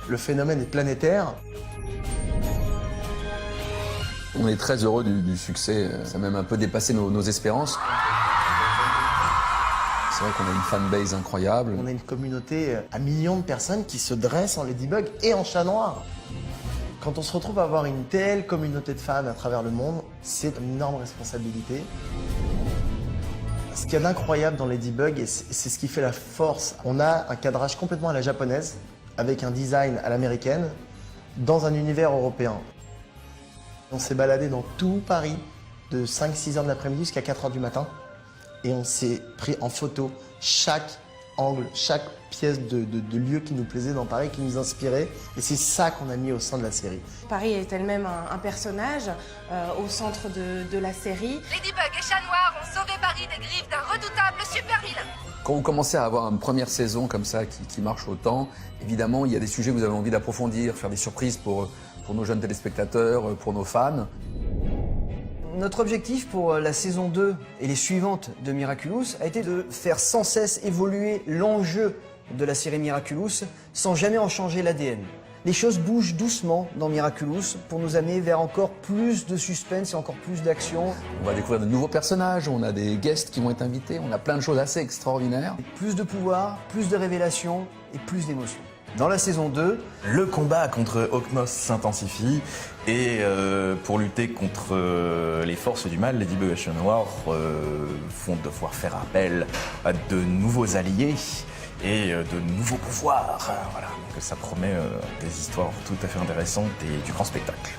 Le phénomène est planétaire. On est très heureux du succès, ça a même un peu dépassé nos espérances. C'est vrai qu'on a une fanbase incroyable. On a une communauté à millions de personnes qui se dressent en Ladybug et en Chat Noir. Quand on se retrouve à avoir une telle communauté de fans à travers le monde, c'est une énorme responsabilité. Ce qu'il y a d'incroyable dans Ladybug, et c'est ce qui fait la force, on a un cadrage complètement à la japonaise, avec un design à l'américaine, dans un univers européen. On s'est baladé dans tout Paris, de 5-6 heures de l'après-midi jusqu'à 4 heures du matin, et on s'est pris en photo chaque angle, chaque pièce de lieu qui nous plaisait dans Paris, qui nous inspirait, et c'est ça qu'on a mis au sein de la série. Paris est elle-même un personnage au centre de la série. Ladybug et Chat Noir ont sauvé Paris des griffes d'un redoutable super-vilain. Quand vous commencez à avoir une première saison comme ça qui marche autant, évidemment, il y a des sujets que vous avez envie d'approfondir, faire des surprises pour nos jeunes téléspectateurs, pour nos fans. Notre objectif pour la saison 2 et les suivantes de Miraculous a été de faire sans cesse évoluer l'enjeu de la série Miraculous sans jamais en changer l'ADN. Les choses bougent doucement dans Miraculous pour nous amener vers encore plus de suspense et encore plus d'action. On va découvrir de nouveaux personnages, on a des guests qui vont être invités, on a plein de choses assez extraordinaires. Plus de pouvoir, plus de révélations et plus d'émotions. Dans la saison 2, le combat contre Oknos s'intensifie et pour lutter contre les forces du mal, Ladybug et Chat Noir vont devoir faire appel à de nouveaux alliés et de nouveaux pouvoirs. Voilà, donc ça promet des histoires tout à fait intéressantes et du grand spectacle.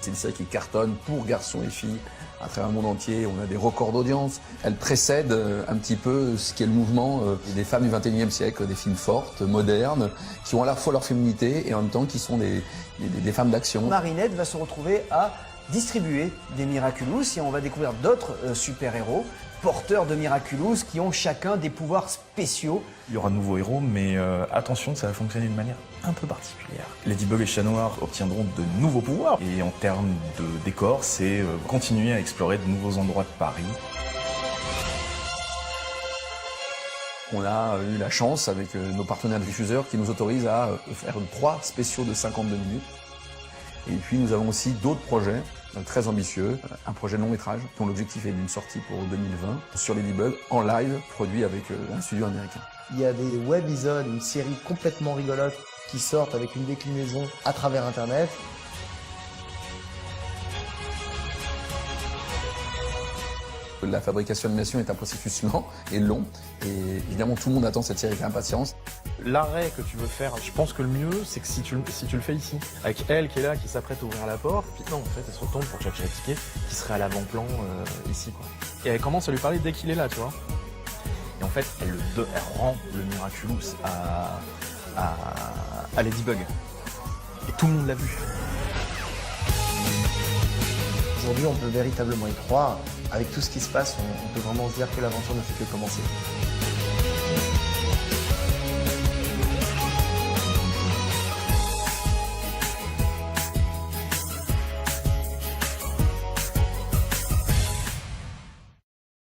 C'est une série qui cartonne pour garçons et filles à travers le monde entier. On a des records d'audience. Elle précède un petit peu ce qu'est le mouvement des femmes du XXIe siècle, des filles fortes, modernes, qui ont à la fois leur féminité et en même temps qui sont des femmes d'action. Marinette va se retrouver à distribuer des Miraculous et on va découvrir d'autres super-héros porteurs de Miraculous qui ont chacun des pouvoirs spéciaux. Il y aura de nouveaux héros, mais attention, ça va fonctionner d'une manière un peu particulière. Ladybug et Chat Noir obtiendront de nouveaux pouvoirs. Et en termes de décor, c'est continuer à explorer de nouveaux endroits de Paris. On a eu la chance avec nos partenaires diffuseurs qui nous autorisent à faire 3 spéciaux de 52 minutes. Et puis nous avons aussi d'autres projets très ambitieux, un projet long métrage dont l'objectif est d'une sortie pour 2020 sur Ladybug en live, produit avec un studio américain. Il y a des webisodes, une série complètement rigolote qui sortent avec une déclinaison à travers Internet. La fabrication d'animation est un processus lent et long, et évidemment tout le monde attend cette série avec impatience. L'arrêt que tu veux faire, je pense que le mieux, c'est que si tu le fais ici, avec elle qui est là, qui s'apprête à ouvrir la porte, puis non, en fait, elle se retourne pour Tchak-Tchak-Tiké, qui serait à l'avant-plan ici, quoi. Et elle commence à lui parler dès qu'il est là, tu vois. Et en fait, elle rend le Miraculous à Ladybug. Et tout le monde l'a vu. Aujourd'hui, on peut véritablement y croire. Avec tout ce qui se passe, on peut vraiment se dire que l'aventure ne fait que commencer.